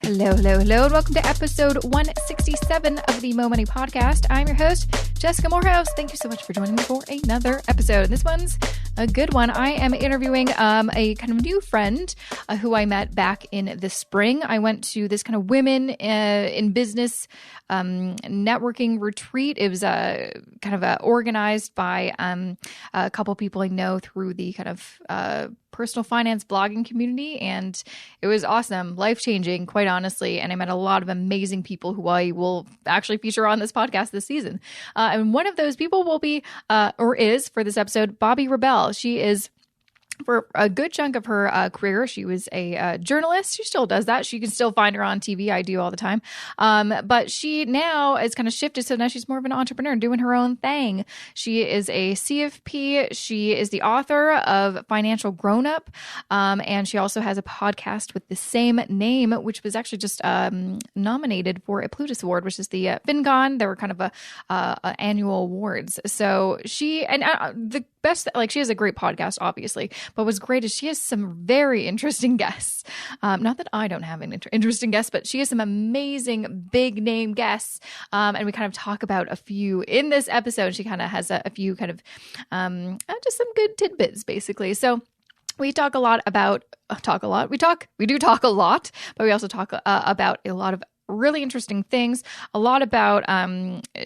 Hello, hello, hello, and welcome to episode 167 of the Mo Money Podcast. I'm your host, Jessica Morehouse. Thank you so much for joining me for another episode. This one's a good one. I am interviewing a kind of new friend who I met back in the spring. I went to this kind of women in business networking retreat. It was kind of organized by a couple people I know through the kind of personal finance blogging community, and it was awesome, life-changing, quite honestly. And I met a lot of amazing people who I will actually feature on this podcast this season. And one of those people will be, or is for this episode, Bobbi Rebell. She is, for a good chunk of her career, she was a journalist. She still does that. You can still find her on TV. I do all the time. But she now has kind of shifted. So now she's more of an entrepreneur doing her own thing. She is a CFP. She is the author of Financial Grownup. And she also has a podcast with the same name, which was actually just nominated for a Plutus Award, which is the FinCon. They were kind of a annual awards. So she, and the best, like, she has a great podcast, obviously. But what's great is she has some very interesting guests. Not that I don't have an interesting guest, but she has some amazing big name guests. And we kind of talk about a few in this episode. She kind of has a few kind of just some good tidbits, basically. So we talk a lot about, we do talk a lot, but we also talk about a lot of really interesting things, a lot about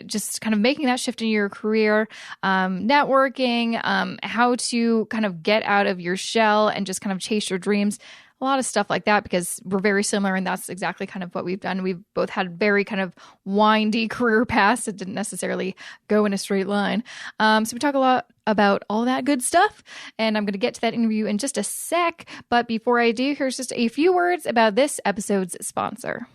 just kind of making that shift in your career, networking, how to kind of get out of your shell and just kind of chase your dreams, a lot of stuff like that, because we're very similar, and that's exactly kind of what we've done. We've both had very kind of windy career paths that didn't necessarily go in a straight line. So we talk a lot about all that good stuff, and I'm going to get to that interview in just a sec. But before I do, here's just a few words about this episode's sponsor.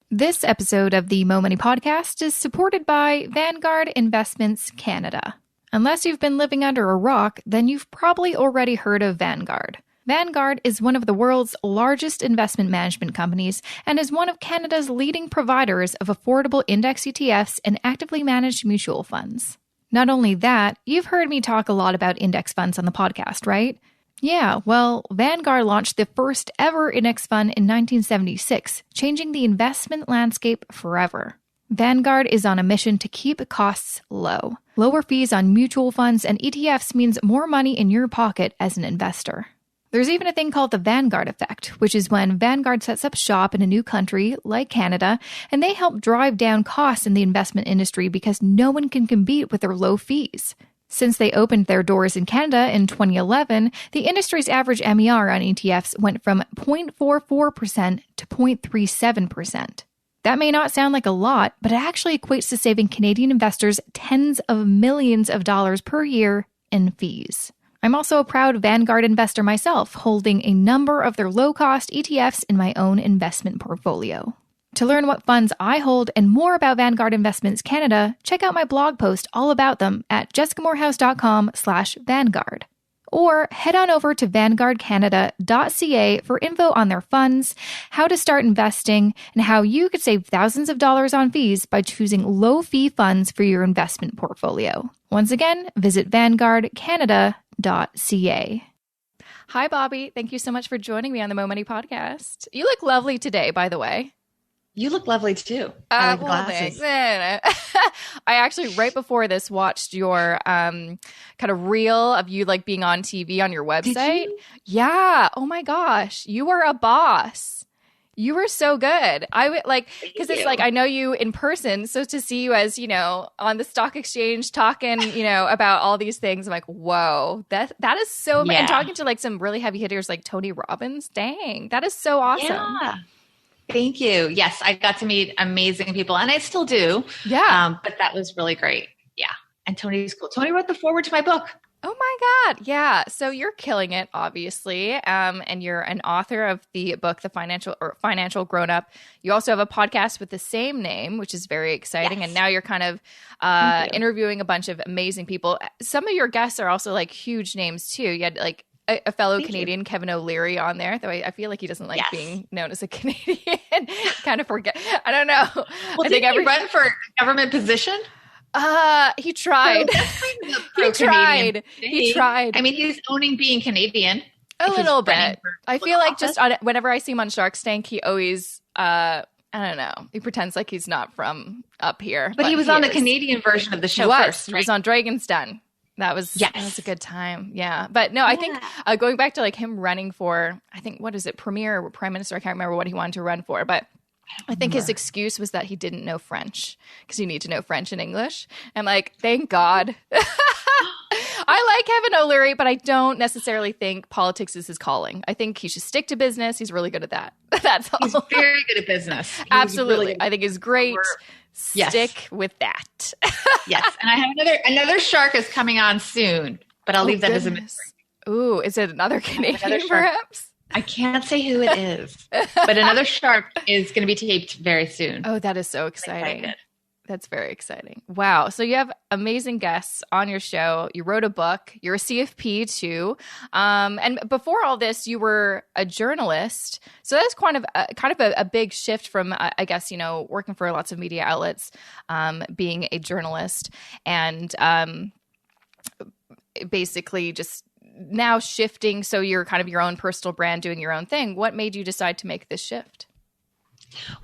This episode of the Mo Money Podcast is supported by Vanguard Investments Canada. Unless you've been living under a rock, then you've probably already heard of Vanguard. Vanguard is one of the world's largest investment management companies and is one of Canada's leading providers of affordable index ETFs and actively managed mutual funds. Not only that, you've heard me talk a lot about index funds on the podcast, right? Yeah, well, Vanguard launched the first ever index fund in 1976, changing the investment landscape forever. Vanguard is on a mission to keep costs low. Lower fees on mutual funds and ETFs means more money in your pocket as an investor. There's even a thing called the Vanguard effect, which is when Vanguard sets up shop in a new country, like Canada, and they help drive down costs in the investment industry because no one can compete with their low fees. Since they opened their doors in Canada in 2011, the industry's average MER on ETFs went from 0.44% to 0.37%. That may not sound like a lot, but it actually equates to saving Canadian investors tens of millions of dollars per year in fees. I'm also a proud Vanguard investor myself, holding a number of their low-cost ETFs in my own investment portfolio. To learn what funds I hold and more about Vanguard Investments Canada, check out my blog post all about them at jessicamorehouse.com/Vanguard. Or head on over to vanguardcanada.ca for info on their funds, how to start investing, and how you could save thousands of dollars on fees by choosing low-fee funds for your investment portfolio. Once again, visit vanguardcanada.ca. Hi, Bobbi. Thank you so much for joining me on the Mo Money Podcast. You look lovely today, by the way. You look lovely too. I like glasses. I actually, right before this, watched your kind of reel of you like being on TV on your website. Did you? Yeah. Oh my gosh. You were a boss. You were so good. I would like, because it's like, I know you in person. So to see you as, you know, on the stock exchange talking, you know, about all these things, I'm like, whoa, that is so, yeah. And talking to like some really heavy hitters like Tony Robbins. Dang, that is so awesome. Yeah. Thank you. Yes, I got to meet amazing people, and I still do. Yeah. But that was really great. Yeah. And Tony's cool. Tony wrote the foreword to my book. Oh my God. Yeah. So you're killing it, obviously. And you're an author of the book, The Financial Grownup. You also have a podcast with the same name, which is very exciting. Yes. And now you're kind of interviewing a bunch of amazing people. Some of your guests are also like huge names too. You had like a fellow Canadian, Kevin O'Leary, on there, though I feel like he doesn't like being known as a Canadian. Kind of forget. I don't know. Well, I think he run for a government position? He tried. He tried. I mean, he's owning being Canadian. A little bit. I feel like just whenever I see him on Shark Tank, he always I don't know. He pretends like he's not from up here. But he was on the Canadian version of the show first. He was on Dragon's Den. That was a good time. Yeah. But no, I think going back to like him running for, I think, what is it, Premier or Prime Minister? I can't remember what he wanted to run for. But I think his excuse was that he didn't know French because you need to know French and English. And like, thank God. I like Kevin O'Leary, but I don't necessarily think politics is his calling. I think he should stick to business. He's really good at that. That's all. He's very good at business. Absolutely. Really I think he's great. Stick with that. Yes. And I have another shark is coming on soon, but I'll leave that as a mystery. Ooh, is it another Canadian perhaps? I can't say who it is, but another shark is going to be taped very soon. Oh, that is so exciting. That's very exciting. Wow. So you have amazing guests on your show. You wrote a book. You're a CFP too. And before all this, you were a journalist. So that's kind of a big shift from, I guess, working for lots of media outlets, being a journalist, and basically just now shifting. So you're kind of your own personal brand, doing your own thing. What made you decide to make this shift?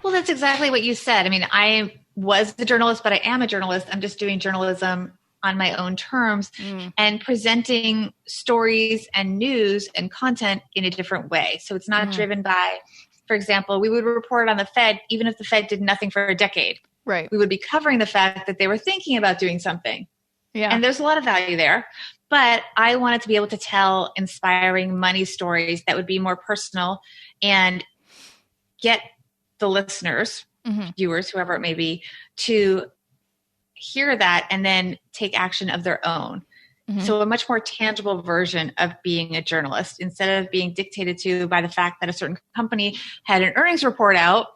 Well, that's exactly what you said. I mean, I was the journalist, but I am a journalist. I'm just doing journalism on my own terms and presenting stories and news and content in a different way. So it's not driven by, for example, we would report on the Fed, even if the Fed did nothing for a decade. Right. We would be covering the fact that they were thinking about doing something. Yeah. And there's a lot of value there. But I wanted to be able to tell inspiring money stories that would be more personal and get the listeners, viewers, whoever it may be, to hear that and then take action of their own. So a much more tangible version of being a journalist instead of being dictated to by the fact that a certain company had an earnings report out.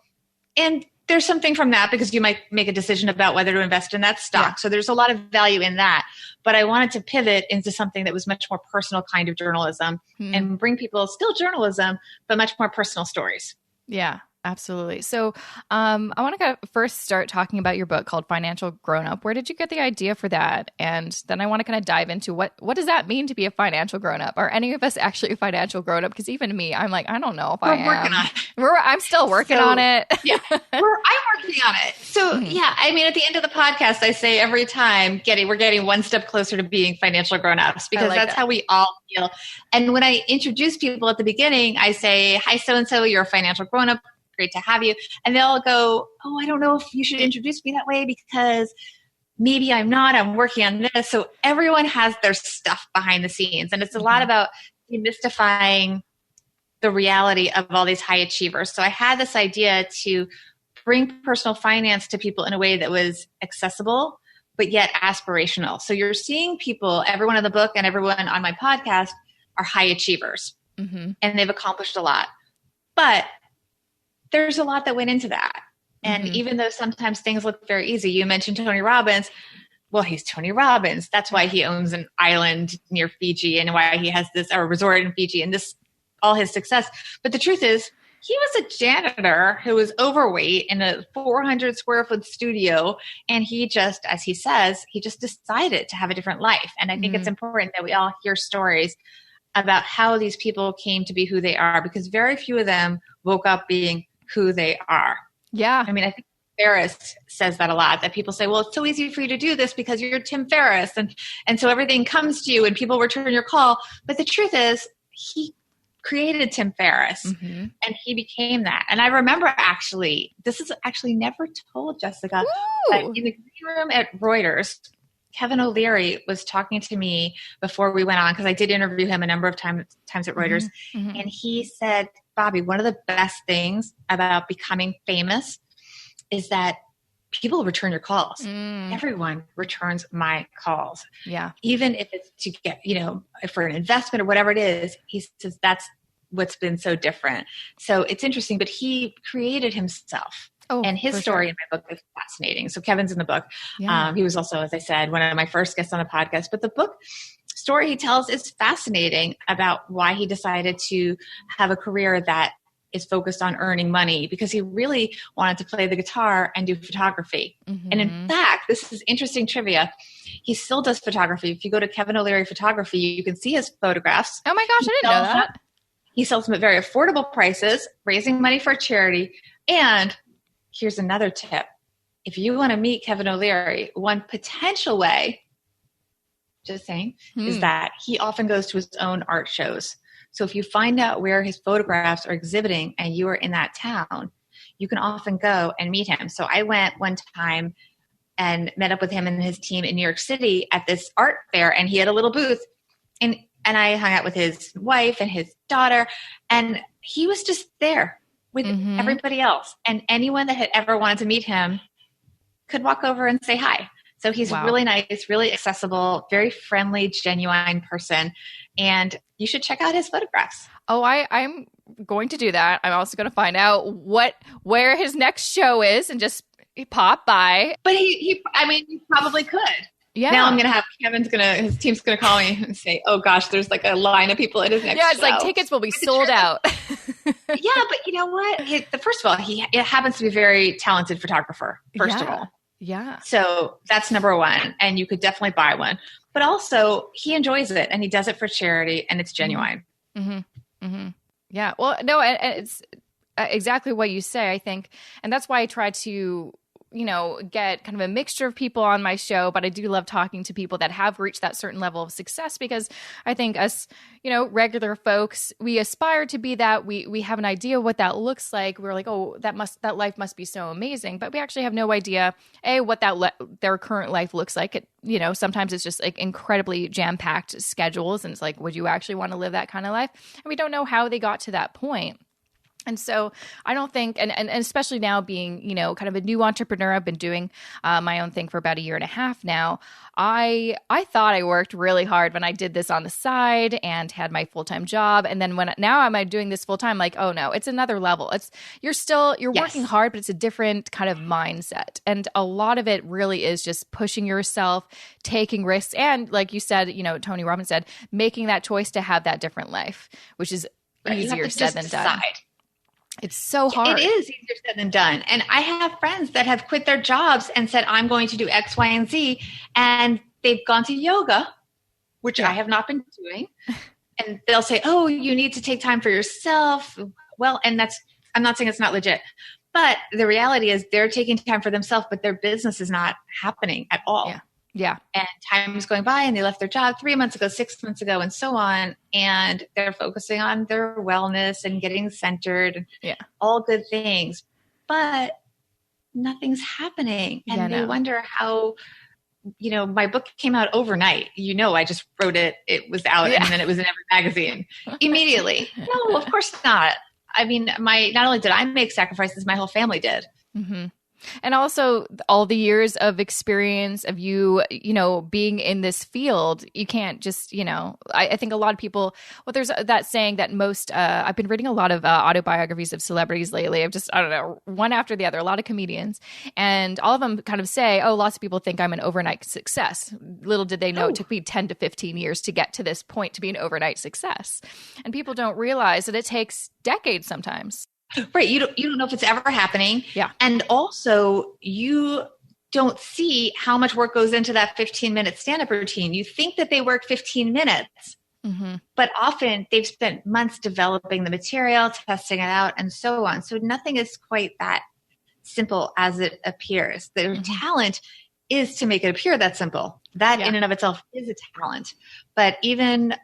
And there's something from that because you might make a decision about whether to invest in that stock. Yeah. So there's a lot of value in that. But I wanted to pivot into something that was much more personal kind of journalism and bring people still journalism, but much more personal stories. Yeah. Absolutely. So I want to first start talking about your book called Financial Grownup. Where did you get the idea for that? And then I want to kind of dive into what does that mean to be a financial grown-up? Are any of us actually a financial grown-up? Because even me, I'm like, I don't know if I am. We're working on it. I'm still working on it. Yeah, I'm working on it. So yeah, I mean, at the end of the podcast, I say every time we're getting one step closer to being financial grown-ups because that's how we all feel. And when I introduce people at the beginning, I say, hi, so-and-so, you're a financial grown-up. Great to have you. And they'll go, oh, I don't know if you should introduce me that way because maybe I'm not. I'm working on this. So everyone has their stuff behind the scenes. And it's a lot about demystifying the reality of all these high achievers. So I had this idea to bring personal finance to people in a way that was accessible, but yet aspirational. So you're seeing people, everyone in the book and everyone on my podcast are high achievers and they've accomplished a lot. But there's a lot that went into that. And even though sometimes things look very easy, you mentioned Tony Robbins. Well, he's Tony Robbins. That's why he owns an island near Fiji and why he has this, or a resort in Fiji and this, all his success. But the truth is, he was a janitor who was overweight in a 400 square foot studio. And he just, as he says, he just decided to have a different life. And I think it's important that we all hear stories about how these people came to be who they are, because very few of them woke up being who they are. Yeah. I mean, I think Ferriss says that a lot, that people say, well, it's so easy for you to do this because you're Tim Ferriss. And so everything comes to you and people return your call. But the truth is he created Tim Ferriss and he became that. And I remember this is actually never told, Jessica, that in the green room at Reuters, Kevin O'Leary was talking to me before we went on, because I did interview him a number of times at Reuters. And he said, Bobbi, one of the best things about becoming famous is that people return your calls. Everyone returns my calls. Yeah. Even if it's to get, for an investment or whatever it is, he says that's what's been so different. So it's interesting, but he created himself. And his story in my book is fascinating. So Kevin's in the book. Yeah. He was also, as I said, one of my first guests on the podcast. But the book story he tells is fascinating about why he decided to have a career that is focused on earning money, because he really wanted to play the guitar and do photography. And in fact, this is interesting trivia. He still does photography. If you go to Kevin O'Leary Photography, you can see his photographs. Oh my gosh, I didn't know that. He sells them at very affordable prices, raising money for a charity. And here's another tip. If you want to meet Kevin O'Leary, one potential way, just saying, is that he often goes to his own art shows. So if you find out where his photographs are exhibiting and you are in that town, you can often go and meet him. So I went one time and met up with him and his team in New York City at this art fair, and he had a little booth. And I hung out with his wife and his daughter, and he was just there with everybody else. And anyone that had ever wanted to meet him could walk over and say hi. So he's really nice, really accessible, very friendly, genuine person. And you should check out his photographs. Oh, I'm going to do that. I'm also going to find out where his next show is and just pop by. But he probably could. Yeah. Now his team's going to call me and say, oh gosh, there's like a line of people at his next show. Yeah, it's like tickets will be sold out. Yeah, but you know what? First of all, it happens to be a very talented photographer, first of all. Yeah. So that's number one. And you could definitely buy one. But also, he enjoys it and he does it for charity and it's genuine. Yeah. Well, no, it's exactly what you say, I think. And that's why I try to, get kind of a mixture of people on my show. But I do love talking to people that have reached that certain level of success, because I think us, regular folks, we aspire to be that. We have an idea of what that looks like. We're like, oh, that life must be so amazing. But we actually have no idea, what their current life looks like. Sometimes it's just like incredibly jam-packed schedules. And it's like, would you actually want to live that kind of life? And we don't know how they got to that point. And so I don't think, and especially now being, kind of a new entrepreneur, I've been doing my own thing for about 1.5 years now. I thought I worked really hard when I did this on the side and had my full-time job. And then now I'm doing this full-time, like, oh no, it's another level. You're working hard, but it's a different kind of mindset. And a lot of it really is just pushing yourself, taking risks. And like you said, Tony Robbins said, making that choice to have that different life, which is easier said than done. It's so hard. It is easier said than done. And I have friends that have quit their jobs and said, I'm going to do X, Y, and Z. And they've gone to yoga, which I have not been doing. And they'll say, oh, you need to take time for yourself. Well, and I'm not saying it's not legit. But the reality is they're taking time for themselves, but their business is not happening at all. Yeah. And time is going by and they left their job 3 months ago, 6 months ago, and so on. And they're focusing on their wellness and getting centered. All good things. But nothing's happening. And they wonder how, my book came out overnight. I just wrote it. It was out and then it was in every magazine immediately. No, of course not. I mean, not only did I make sacrifices, my whole family did. Mm-hmm. And also all the years of experience of you, being in this field, you can't just, I think a lot of people, there's that saying that most, I've been reading a lot of autobiographies of celebrities lately. I don't know, one after the other, a lot of comedians, and all of them kind of say, oh, lots of people think I'm an overnight success. Little did they know it took me 10 to 15 years to get to this point to be an overnight success. And people don't realize that it takes decades sometimes. Right. You don't know if it's ever happening. Yeah. And also you don't see how much work goes into that 15-minute stand-up routine. You think that they work 15 minutes, but often they've spent months developing the material, testing it out, and so on. So nothing is quite that simple as it appears. Their talent is to make it appear that simple. That in and of itself is a talent. But even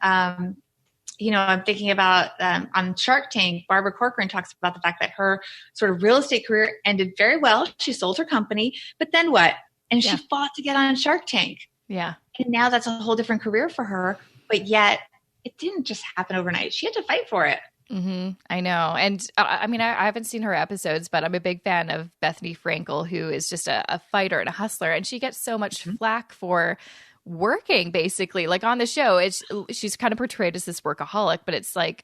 I'm thinking about on Shark Tank, Barbara Corcoran talks about the fact that her sort of real estate career ended very well. She sold her company, but then what? And she fought to get on Shark Tank. Yeah. And now that's a whole different career for her. But yet it didn't just happen overnight. She had to fight for it. I know. And I haven't seen her episodes, but I'm a big fan of Bethenny Frankel, who is just a fighter and a hustler. And she gets so much flack for working, basically, like on the show. She's kind of portrayed as this workaholic, but it's like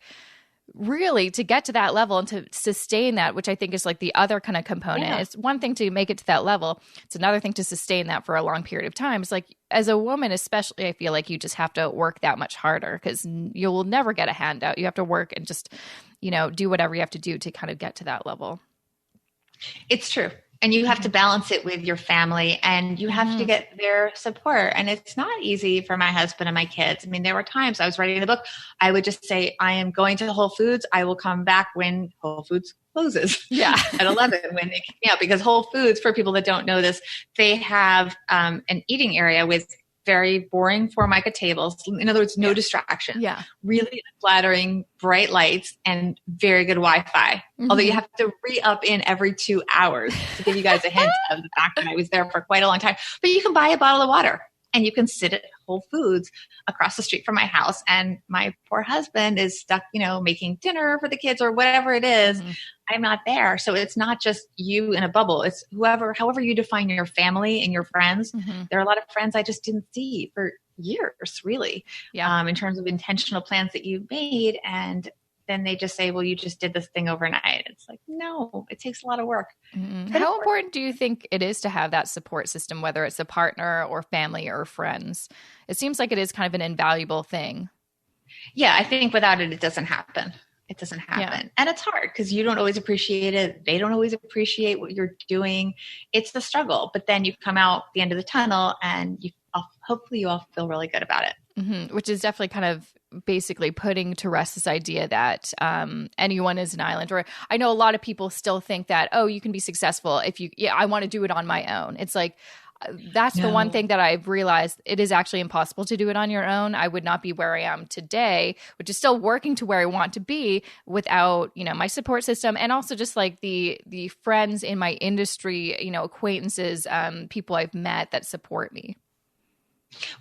really to get to that level and to sustain that, which I think is like the other kind of component. It's one thing to make it to that level. It's another thing to sustain that for a long period of time. It's like, as a woman, especially, I feel like you just have to work that much harder because you will never get a handout. You have to work and just, do whatever you have to do to kind of get to that level. It's true. And you have to balance it with your family and you have to get their support. And it's not easy for my husband and my kids. I mean, there were times I was writing the book. I would just say, I am going to Whole Foods. I will come back when Whole Foods closes at 11 when they kick me out, because Whole Foods, for people that don't know this, they have an eating area with very boring Formica tables. In other words, no distraction. Yeah. Really flattering, bright lights, and very good Wi-Fi. Although you have to re-up in every 2 hours, to give you guys a hint of the fact that I was there for quite a long time. But you can buy a bottle of water and you can sit at Whole Foods across the street from my house. And my poor husband is stuck, making dinner for the kids or whatever it is. I'm not there. So it's not just you in a bubble. It's however you define your family and your friends. There are a lot of friends I just didn't see for years, really, in terms of intentional plans that you made. And then they just say, well, you just did this thing overnight. It's like, no, it takes a lot of work. How important do you think it is to have that support system, whether it's a partner or family or friends? It seems like it is kind of an invaluable thing. Yeah, I think without it, it doesn't happen. It doesn't happen. Yeah. And it's hard because you don't always appreciate it. They don't always appreciate what you're doing. It's the struggle. But then you come out the end of the tunnel and hopefully you all feel really good about it. Which is definitely kind of basically putting to rest this idea that anyone is an island. Or I know a lot of people still think that, you can be successful if I want to do it on my own. It's like, that's the one thing that I've realized. It is actually impossible to do it on your own. I would not be where I am today, which is still working to where I want to be without, my support system. And also just like the friends in my industry, acquaintances, people I've met that support me.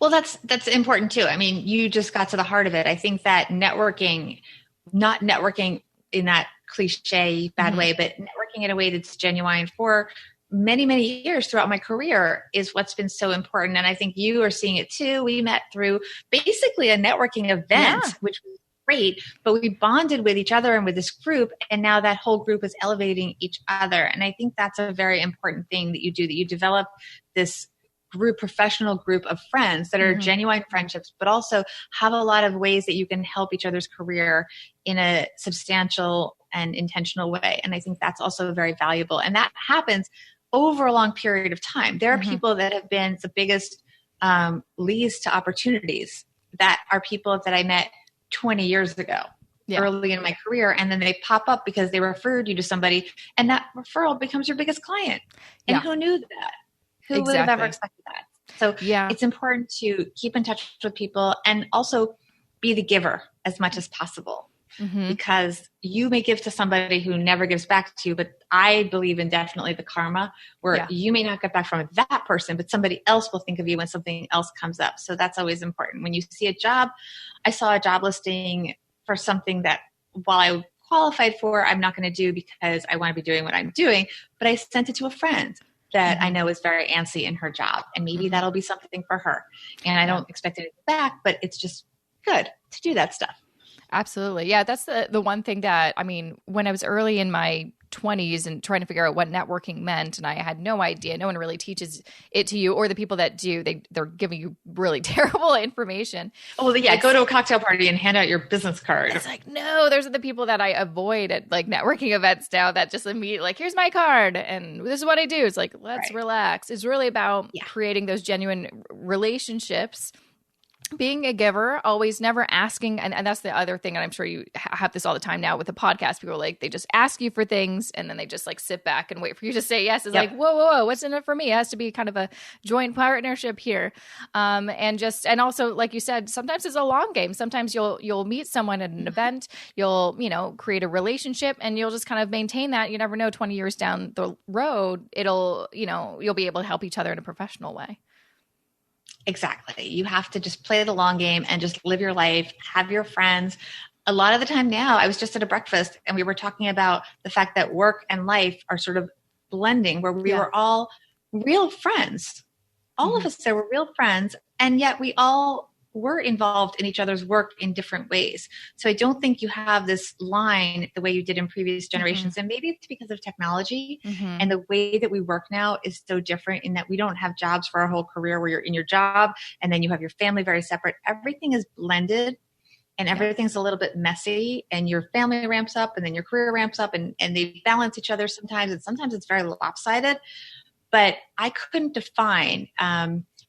Well, that's important too. I mean, you just got to the heart of it. I think that networking, not networking in that cliche bad way, but networking in a way that's genuine for many, many years throughout my career is what's been so important. And I think you are seeing it too. We met through basically a networking event, which was great, but we bonded with each other and with this group. And now that whole group is elevating each other. And I think that's a very important thing that you do, that you develop this professional group of friends that are genuine friendships, but also have a lot of ways that you can help each other's career in a substantial and intentional way. And I think that's also very valuable. And that happens over a long period of time. There are people that have been the biggest leads to opportunities that are people that I met 20 years ago. Early in my career, and then they pop up because they referred you to somebody, and that referral becomes your biggest client. And who knew that? Who would have ever expected that? So it's important to keep in touch with people and also be the giver as much as possible, because you may give to somebody who never gives back to you. But I believe in definitely the karma where you may not get back from that person, but somebody else will think of you when something else comes up. So that's always important. When you see a job, I saw a job listing for something that while I qualified for, I'm not going to do because I want to be doing what I'm doing, but I sent it to a friend that I know is very antsy in her job, and maybe that'll be something for her. And I don't expect it back, but it's just good to do that stuff. Absolutely. Yeah, that's the one thing that, I mean, when I was early in my 20s and trying to figure out what networking meant, and I had no idea. No one really teaches it to you, or the people that do, they're giving you really terrible information. Oh, yeah, go to a cocktail party and hand out your business card. It's like, no, those are the people that I avoid at like networking events now that just immediately like, here's my card and this is what I do. It's like, let's relax. It's really about creating those genuine relationships. Being a giver, always never asking. And that's the other thing. And I'm sure you have this all the time now with the podcast. People are like, they just ask you for things and then they just like sit back and wait for you to say yes. It's like, whoa, what's in it for me? It has to be kind of a joint partnership here. And also, like you said, sometimes it's a long game. Sometimes you'll meet someone at an event, you'll, create a relationship and you'll just kind of maintain that. You never know, 20 years down the road, you'll be able to help each other in a professional way. Exactly. You have to just play the long game and just live your life, have your friends. A lot of the time now, I was just at a breakfast and we were talking about the fact that work and life are sort of blending, where we were all real friends. All of us there were real friends, and yet we all were involved in each other's work in different ways. So I don't think you have this line the way you did in previous generations. And maybe it's because of technology and the way that we work now is so different in that we don't have jobs for our whole career where you're in your job and then you have your family very separate. Everything is blended and everything's a little bit messy, and your family ramps up and then your career ramps up and they balance each other sometimes. And sometimes it's very lopsided, but I couldn't define,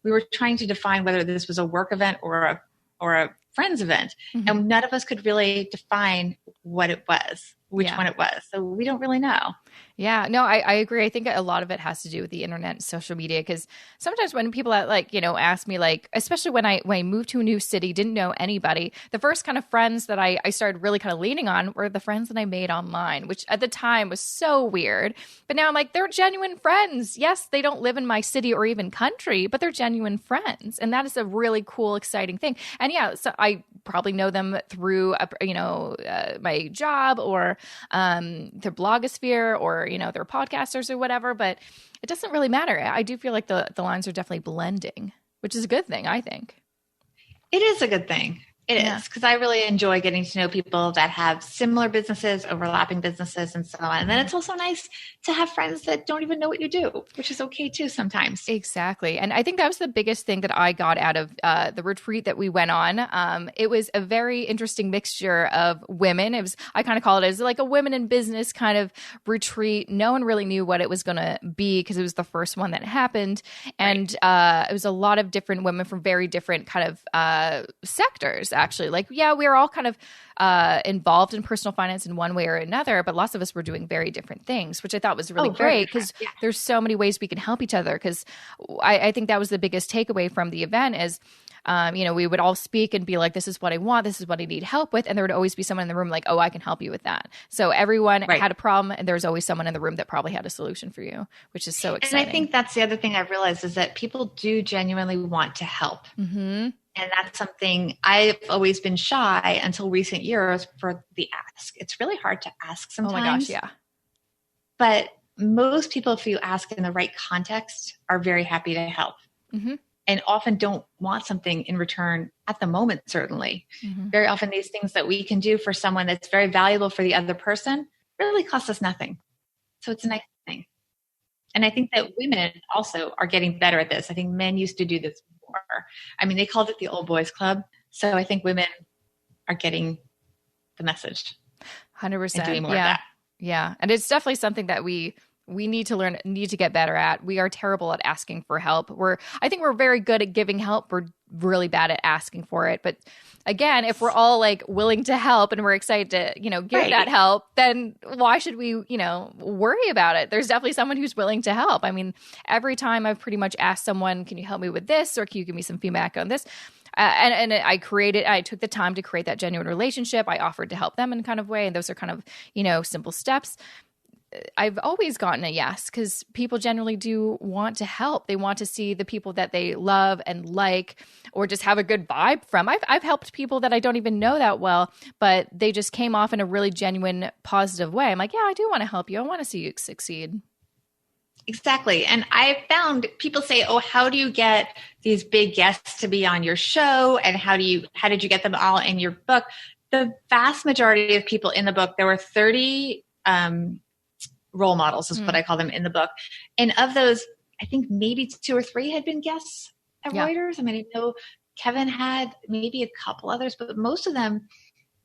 we were trying to define whether this was a work event or a friends event. And none of us could really define what it was. which one it was. So we don't really know. Yeah, no, I agree. I think a lot of it has to do with the internet and social media, because sometimes when people ask me, especially when I moved to a new city, didn't know anybody, the first kind of friends that I started really kind of leaning on were the friends that I made online, which at the time was so weird. But now I'm like, they're genuine friends. Yes, they don't live in my city or even country, but they're genuine friends. And that is a really cool, exciting thing. And yeah, so I probably know them through, my job or their blogosphere or, they're podcasters or whatever, but it doesn't really matter. I do feel like the lines are definitely blending, which is a good thing, I think. It is a good thing. It is, because I really enjoy getting to know people that have similar businesses, overlapping businesses, and so on. And then it's also nice to have friends that don't even know what you do, which is okay too sometimes. Exactly. And I think that was the biggest thing that I got out of the retreat that we went on. It was a very interesting mixture of women. I kind of call it as like a women in business kind of retreat. No one really knew what it was going to be because it was the first one that happened. And it was a lot of different women from very different kind of sectors. Actually, we were all kind of involved in personal finance in one way or another, but lots of us were doing very different things, which I thought was really great because there's so many ways we can help each other. Because I think that was the biggest takeaway from the event is, we would all speak and be like, this is what I want, this is what I need help with. And there would always be someone in the room like, oh, I can help you with that. So everyone had a problem, and there was always someone in the room that probably had a solution for you, which is so exciting. And I think that's the other thing I've realized is that people do genuinely want to help. Mm-hmm. And that's something I've always been shy until recent years for the ask. It's really hard to ask sometimes. Oh my gosh, yeah. But most people, if you ask in the right context, are very happy to help. Mm-hmm. And often don't want something in return at the moment, certainly. Mm-hmm. Very often these things that we can do for someone that's very valuable for the other person really cost us nothing. So it's a nice thing. And I think that women also are getting better at this. I think men used to do this more. I mean, they called it the old boys club. So I think women are getting the message. 100%. And doing more of that. Yeah. And it's definitely something that we need to get better at. We are terrible at asking for help. I think we're very good at giving help. We're really bad at asking for it. But again, if we're all willing to help and we're excited to, give that help, then why should we, worry about it? There's definitely someone who's willing to help. I mean, every time I've pretty much asked someone, can you help me with this? Or can you give me some feedback on this? And I took the time to create that genuine relationship. I offered to help them in kind of way. And those are kind of, simple steps. I've always gotten a yes, because people generally do want to help. They want to see the people that they love and like, or just have a good vibe from. I've helped people that I don't even know that well, but they just came off in a really genuine, positive way. I'm like, yeah, I do want to help you. I want to see you succeed. Exactly. And I found people say, oh, how do you get these big guests to be on your show? And how did you get them all in your book? The vast majority of people in the book, there were 30 role models is what I call them in the book. And of those, I think maybe 2 or 3 had been guests at Reuters. I mean, I know Kevin had maybe a couple others, but most of them,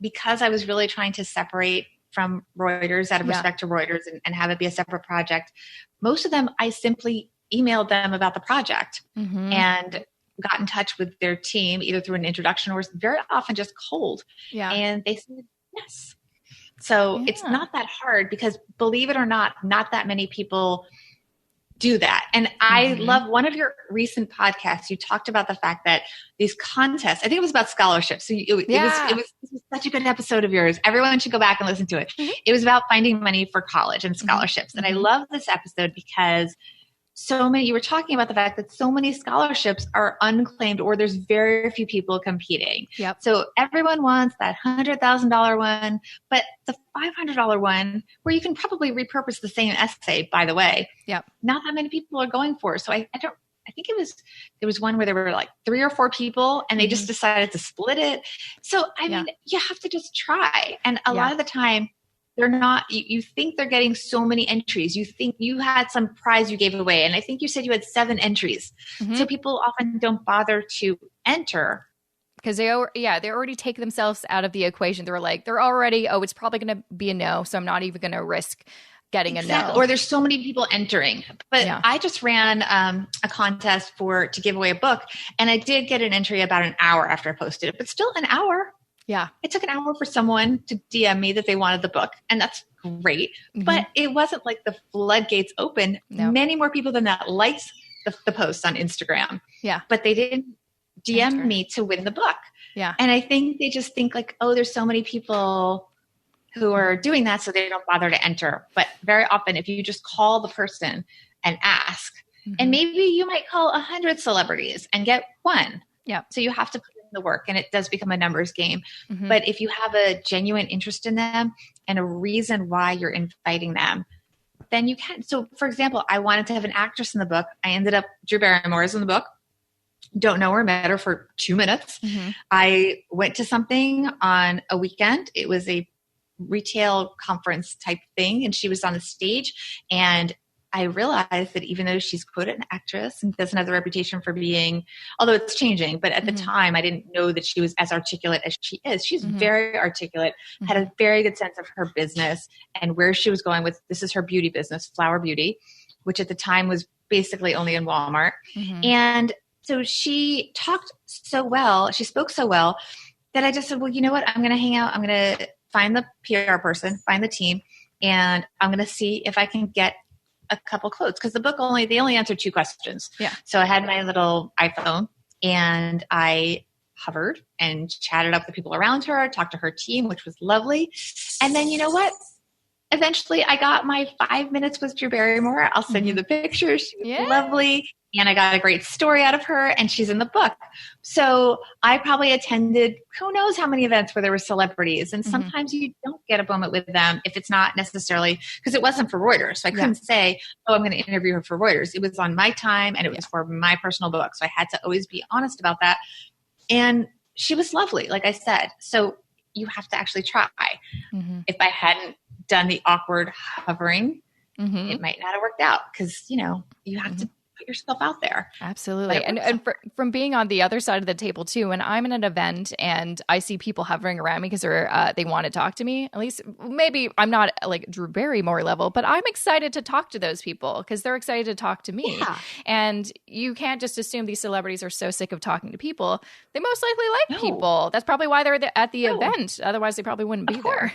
because I was really trying to separate from Reuters out of respect to Reuters and have it be a separate project, most of them, I simply emailed them about the project and got in touch with their team, either through an introduction or very often just cold. Yeah. And they said, yes. So it's not that hard, because believe it or not that many people do that. And I love one of your recent podcasts. You talked about the fact that these contests, I think it was about scholarships. So it was such a good episode of yours. Everyone should go back and listen to it. Mm-hmm. It was about finding money for college and scholarships. Mm-hmm. And I love this episode because you were talking about the fact that so many scholarships are unclaimed, or there's very few people competing. Yep. So everyone wants that $100,000 one, but the $500 one, where you can probably repurpose the same essay, by the way, not that many people are going for. So I think there was one where there were 3 or 4 people and they just decided to split it. So, I mean, you have to just try. And a lot of the time, they're not, you think they're getting so many entries. You think you had some prize you gave away. And I think you said you had 7 entries. Mm-hmm. So people often don't bother to enter. Because they already take themselves out of the equation. They're already, it's probably going to be a no. So I'm not even going to risk getting a no. Or there's so many people entering. But I just ran a contest to give away a book. And I did get an entry about an hour after I posted it. But still an hour. Yeah. It took an hour for someone to DM me that they wanted the book, and that's great. But it wasn't like the floodgates opened. No. Many more people than that liked the post on Instagram. Yeah. But they didn't DM me to win the book. Yeah. And I think they just think like, oh, there's so many people who are doing that, so they don't bother to enter. But very often, if you just call the person and ask, and maybe you might call 100 celebrities and get one. Yeah. So you have to put in the work, and it does become a numbers game. But if you have a genuine interest in them and a reason why you're inviting them, then you can. So for example, I wanted to have an actress in the book. I ended up, Drew Barrymore is in the book. Don't know her, met her for 2 minutes. I went to something on a weekend. It was a retail conference type thing, and she was on the stage, and I realized that even though she's quoted an actress and doesn't have the reputation for being, although it's changing, but at the time I didn't know that she was as articulate as she is. She's very articulate, had a very good sense of her business and where she was going with, this is her beauty business, Flower Beauty, which at the time was basically only in Walmart. And so she talked so well, she spoke so well that I just said, well, you know what? I'm going to hang out. I'm going to find the PR person, find the team, and I'm going to see if I can get a couple quotes, because the book they only answered 2 questions. Yeah. So I had my little iPhone and I hovered and chatted up the people around her, talked to her team, which was lovely. And then you know what? Eventually I got my 5 minutes with Drew Barrymore. I'll send you the pictures. She was lovely. And I got a great story out of her, and she's in the book. So I probably attended who knows how many events where there were celebrities. And sometimes you don't get a moment with them if it's not necessarily, because it wasn't for Reuters. So I couldn't say, oh, I'm going to interview her for Reuters. It was on my time, and it was for my personal book. So I had to always be honest about that. And she was lovely, like I said. So you have to actually try. If I hadn't done the awkward hovering, it might not have worked out, because, you have to put yourself out there. Absolutely. And from being on the other side of the table too, when I'm in an event and I see people hovering around me because they want to talk to me, at least maybe I'm not like Drew Barrymore level, but I'm excited to talk to those people because they're excited to talk to me. Yeah. And you can't just assume these celebrities are so sick of talking to people. They most likely like people. That's probably why they're at the event. Otherwise, they probably wouldn't be there.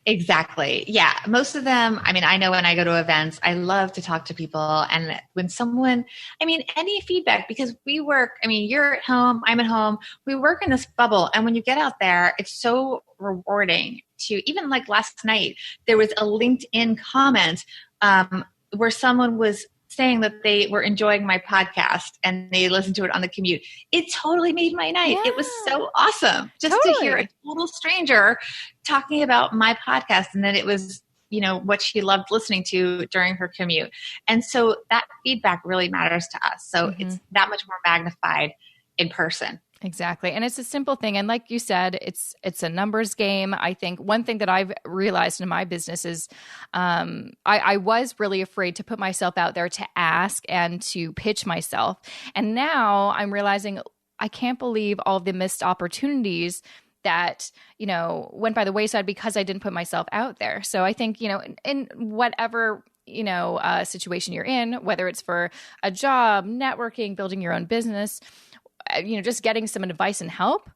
Exactly. Yeah. Most of them, I know when I go to events, I love to talk to people. And when someone, any feedback, because we work, you're at home, I'm at home, we work in this bubble. And when you get out there, it's so rewarding to, even like last night, there was a LinkedIn comment where someone was saying that they were enjoying my podcast and they listened to it on the commute. It totally made my night. Yeah. It was so awesome just to hear a total stranger talking about my podcast. And then it was, what she loved listening to during her commute. And so that feedback really matters to us. So it's that much more magnified in person. Exactly. And it's a simple thing. And like you said, it's a numbers game. I think one thing that I've realized in my business is I was really afraid to put myself out there to ask and to pitch myself. And now I'm realizing I can't believe all the missed opportunities that, went by the wayside because I didn't put myself out there. So I think, in whatever situation you're in, whether it's for a job, networking, building your own business, just getting some advice and help,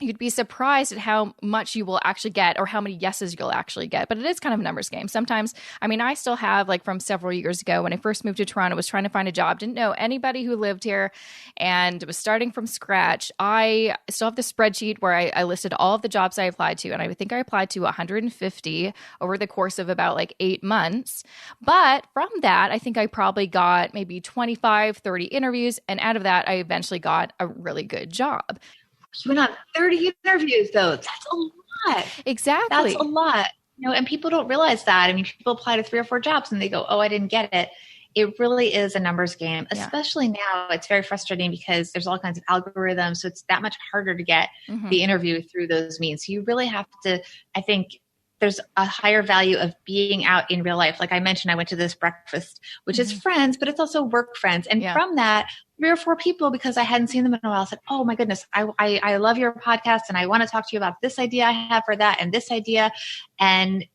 you'd be surprised at how much you will actually get or how many yeses you'll actually get. But it is kind of a numbers game. Sometimes, I still have from several years ago when I first moved to Toronto, was trying to find a job, didn't know anybody who lived here and was starting from scratch. I still have the spreadsheet where I listed all of the jobs I applied to. And I think I applied to 150 over the course of about 8 months. But from that, I think I probably got maybe 25, 30 interviews. And out of that, I eventually got a really good job. You went on 30 interviews, though. That's a lot. Exactly. That's a lot. And people don't realize that. People apply to 3 or 4 jobs and they go, oh, I didn't get it. It really is a numbers game, especially now. It's very frustrating because there's all kinds of algorithms. So it's that much harder to get the interview through those means. So you really have to, I think, there's a higher value of being out in real life. Like I mentioned, I went to this breakfast, which is friends, but it's also work friends. And from that, 3 or 4 people, because I hadn't seen them in a while, said, oh my goodness, I love your podcast and I want to talk to you about this idea I have for that and this idea. And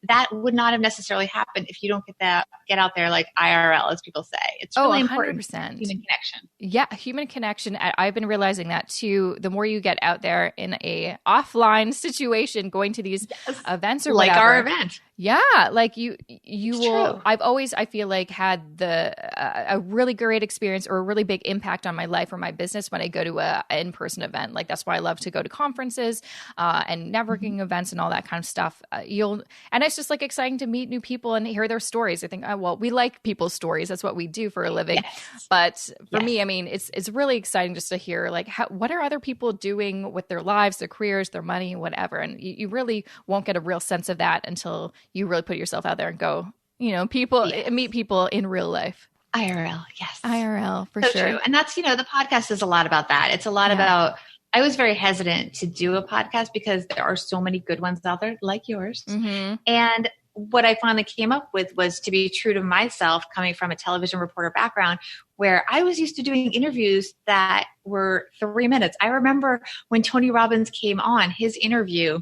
that would not have necessarily happened if you don't get out there like IRL, as people say. It's really 100%. important. Human connection. Yeah, human connection. I've been realizing that too. The more you get out there in a offline situation, going to these events or like whatever. our event. Yeah, like you will. True. I've always, I feel like, had a really great experience or a really big impact on my life or my business when I go to a in-person event. Like that's why I love to go to conferences and networking events and all that kind of stuff. And it's just like exciting to meet new people and hear their stories. I think, oh, well, we like people's stories. That's what we do for a living. Yes. But for me, I mean, it's really exciting just to hear like what are other people doing with their lives, their careers, their money, whatever. And you really won't get a real sense of that until you really put yourself out there and go, meet people in real life. IRL, yes. IRL, for so sure. True. And that's, the podcast is a lot about that. It's a lot about, I was very hesitant to do a podcast because there are so many good ones out there like yours. Mm-hmm. And what I finally came up with was to be true to myself, coming from a television reporter background, where I was used to doing interviews that were 3 minutes. I remember when Tony Robbins came on, his interview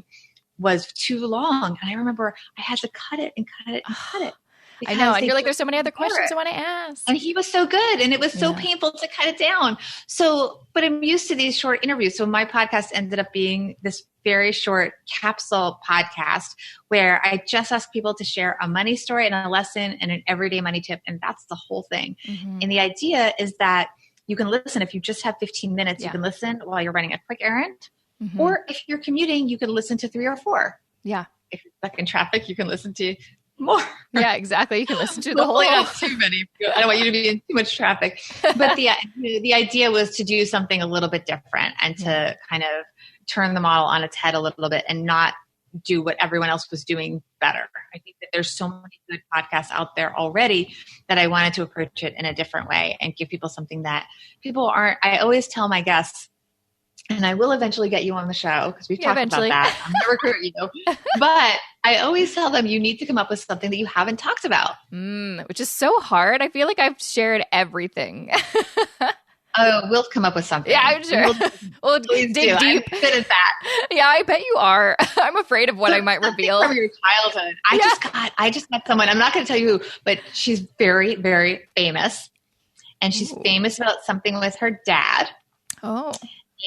was too long. And I remember I had to cut it and cut it and cut it. I know. I feel like there's so many other questions I want to ask. And he was so good. And it was so painful to cut it down. But I'm used to these short interviews. So my podcast ended up being this very short capsule podcast where I just ask people to share a money story and a lesson and an everyday money tip. And that's the whole thing. Mm-hmm. And the idea is that you can listen. If you just have 15 minutes, you can listen while you're running a quick errand. Mm-hmm. Or if you're commuting, you can listen to 3 or 4. Yeah. If you're stuck in traffic, you can listen to more. Yeah, exactly. You can listen to the whole. Not too many. I don't want you to be in too much traffic. But the idea was to do something a little bit different and to kind of turn the model on its head a little bit and not do what everyone else was doing better. I think that there's so many good podcasts out there already that I wanted to approach it in a different way and give people something that people aren't. I always tell my guests, and I will eventually get you on the show because we've talked about that. I'm going to recruit you. But I always tell them you need to come up with something that you haven't talked about. Which is so hard. I feel like I've shared everything. Oh, we'll come up with something. Yeah, I'm sure. We'll dig deep. I'm good at that. Yeah, I bet you are. I'm afraid of what I might reveal. From your childhood. I just met someone. I'm not going to tell you who, but she's very, very famous. And she's famous about something with her dad. Oh.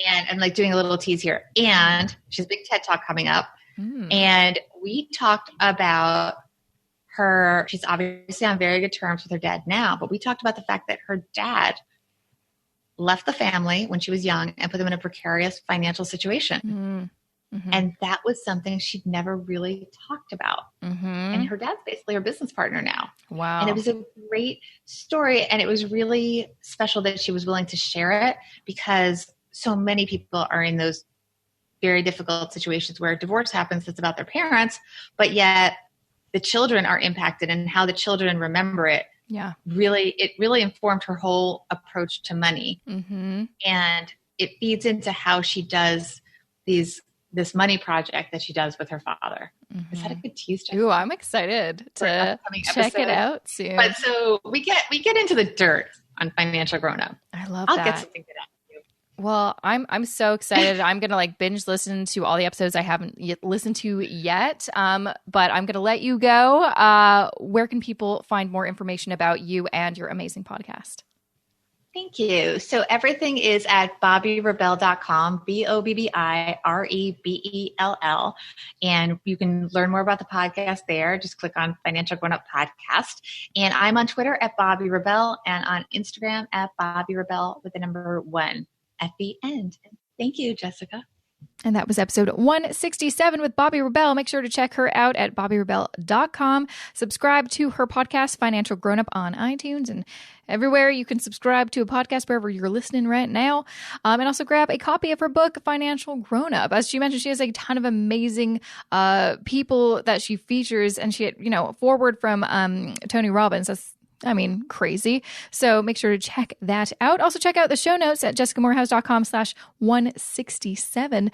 And I'm like doing a little tease here. And she has a big TED Talk coming up. And we talked about her. She's obviously on very good terms with her dad now. But we talked about the fact that her dad left the family when she was young and put them in a precarious financial situation. Mm-hmm. And that was something she'd never really talked about. Mm-hmm. And her dad's basically her business partner now. Wow. And it was a great story. And it was really special that she was willing to share it because so many people are in those very difficult situations where divorce happens that's about their parents, but yet the children are impacted and how the children remember it. Yeah. It really informed her whole approach to money. Mm-hmm. And it feeds into how she does this money project that she does with her father. Mm-hmm. Is that a good tease? Ooh, I'm excited to check it out soon. But so we get into the dirt on Financial Grownup. I love that. I'll get something good out. Well, I'm so excited. I'm going to binge listen to all the episodes I haven't listened to yet. But I'm going to let you go. Where can people find more information about you and your amazing podcast? Thank you. So everything is at BobbiRebell.com, BobbiRebell. And you can learn more about the podcast there. Just click on Financial Grownup Podcast. And I'm on Twitter at Bobbi Rebell and on Instagram at Bobbi Rebell with the number 1 at the end. Thank you, Jessica. And that was episode 167 with Bobbi Rebell. Make sure to check her out at BobbiRebell.com. Subscribe to her podcast, Financial Grownup, on iTunes and everywhere you can subscribe to a podcast, wherever you're listening right now. And also grab a copy of her book, Financial Grownup. As she mentioned, she has a ton of amazing people that she features. And she had, forward from Tony Robbins. That's crazy. So make sure to check that out. Also check out the show notes at jessicamorehouse.com/167.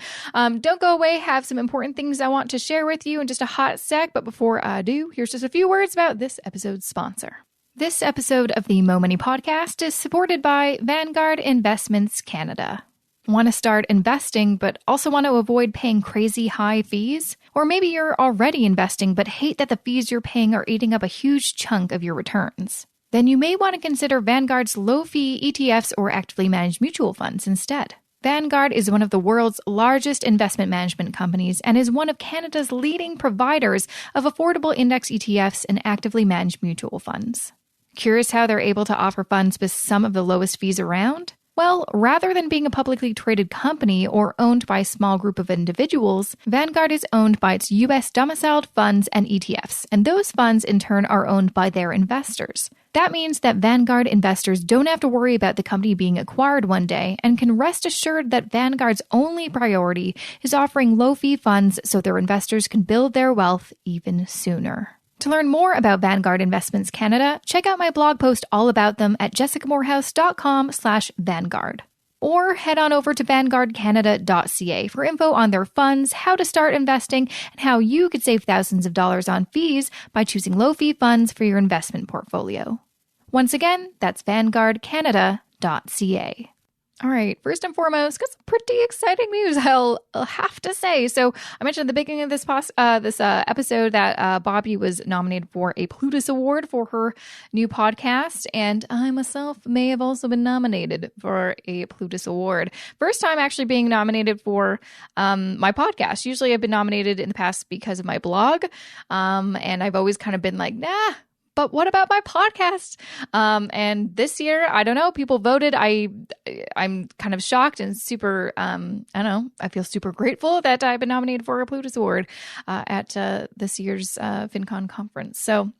Don't go away. Have some important things I want to share with you in just a hot sec. But before I do, here's just a few words about this episode's sponsor. This episode of the Mo Money Podcast is supported by Vanguard Investments Canada. Want to start investing, but also want to avoid paying crazy high fees? Or maybe you're already investing, but hate that the fees you're paying are eating up a huge chunk of your returns. Then you may want to consider Vanguard's low-fee ETFs or actively managed mutual funds instead. Vanguard is one of the world's largest investment management companies and is one of Canada's leading providers of affordable index ETFs and actively managed mutual funds. Curious how they're able to offer funds with some of the lowest fees around? Well, rather than being a publicly traded company or owned by a small group of individuals, Vanguard is owned by its U.S. domiciled funds and ETFs, and those funds in turn are owned by their investors. That means that Vanguard investors don't have to worry about the company being acquired one day and can rest assured that Vanguard's only priority is offering low-fee funds so their investors can build their wealth even sooner. To learn more about Vanguard Investments Canada, check out my blog post all about them at jessicamorehouse.com/Vanguard. Or head on over to vanguardcanada.ca for info on their funds, how to start investing, and how you could save thousands of dollars on fees by choosing low-fee funds for your investment portfolio. Once again, that's vanguardcanada.ca. All right, first and foremost, got some pretty exciting news, I'll have to say. So I mentioned at the beginning of this episode that Bobbi was nominated for a Plutus Award for her new podcast, and I myself may have also been nominated for a Plutus Award. First time actually being nominated for my podcast. Usually I've been nominated in the past because of my blog, and I've always kind of been like, nah. But what about my podcast? And this year, I don't know, people voted. I'm kind of shocked and super, I feel super grateful that I've been nominated for a Plutus Award at this year's FinCon conference. So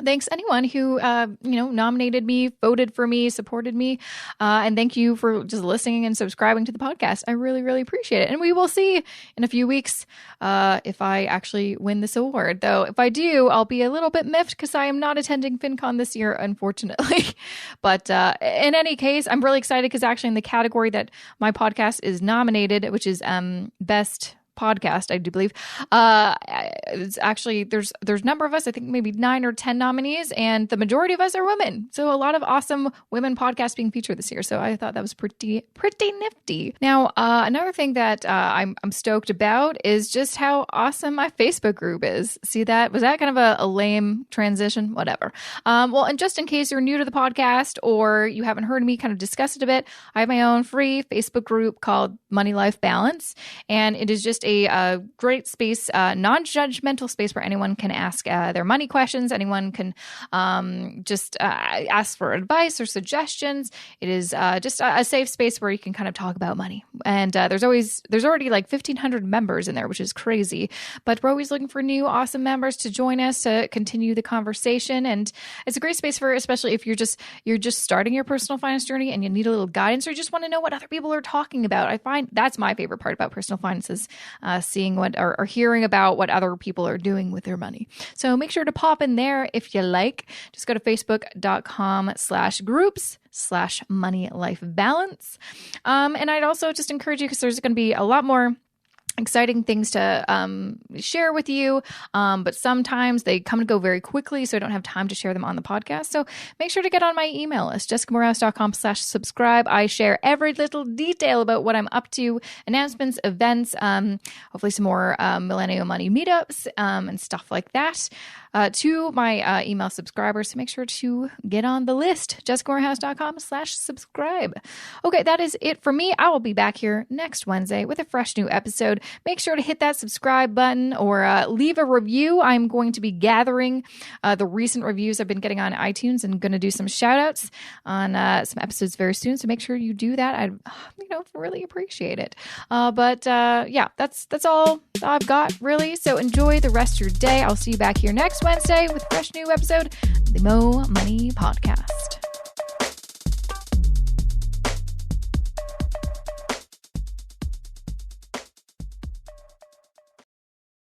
thanks anyone who, nominated me, voted for me, supported me. And thank you for just listening and subscribing to the podcast. I really, really appreciate it. And we will see in a few weeks if I actually win this award. Though if I do, I'll be a little bit miffed because I am not attending FinCon this year, unfortunately. But in any case, I'm really excited because actually in the category that my podcast is nominated, which is Best Podcast, I do believe. It's actually there's a number of us, I think maybe 9 or 10 nominees, and the majority of us are women. So a lot of awesome women podcasts being featured this year. So I thought that was pretty nifty. Now, another thing that I'm stoked about is just how awesome my Facebook group is. See that? Was that kind of a lame transition? Whatever. Well, and just in case you're new to the podcast or you haven't heard me kind of discuss it a bit, I have my own free Facebook group called Money Life Balance, and it is just a great space, non-judgmental space where anyone can ask their money questions. Anyone can just ask for advice or suggestions. It is just a safe space where you can kind of talk about money. And there's already like 1,500 members in there, which is crazy. But we're always looking for new awesome members to join us to continue the conversation. And it's a great space for, especially if you're just starting your personal finance journey and you need a little guidance or you just want to know what other people are talking about. I find that's my favorite part about personal finance is seeing what or hearing about what other people are doing with their money. So make sure to pop in there if you like. Just go to facebook.com/groups/money-life-balance. And I'd also just encourage you, because there's going to be a lot more exciting things to share with you, but sometimes they come and go very quickly, so I don't have time to share them on the podcast. So make sure to get on my email list, jessicamorehouse.com/subscribe. I share every little detail about what I'm up to, announcements, events, hopefully some more Millennial Money meetups and stuff like that to my email subscribers. So make sure to get on the list, jessicamorehouse.com/subscribe. Okay, that is it for me. I will be back here next Wednesday with a fresh new episode. Make sure to hit that subscribe button or leave a review. I'm going to be gathering the recent reviews I've been getting on iTunes and going to do some shout outs on some episodes very soon. So make sure you do that. I'd really appreciate it. But that's all I've got really. So enjoy the rest of your day. I'll see you back here next Wednesday with a fresh new episode of the Mo Money Podcast.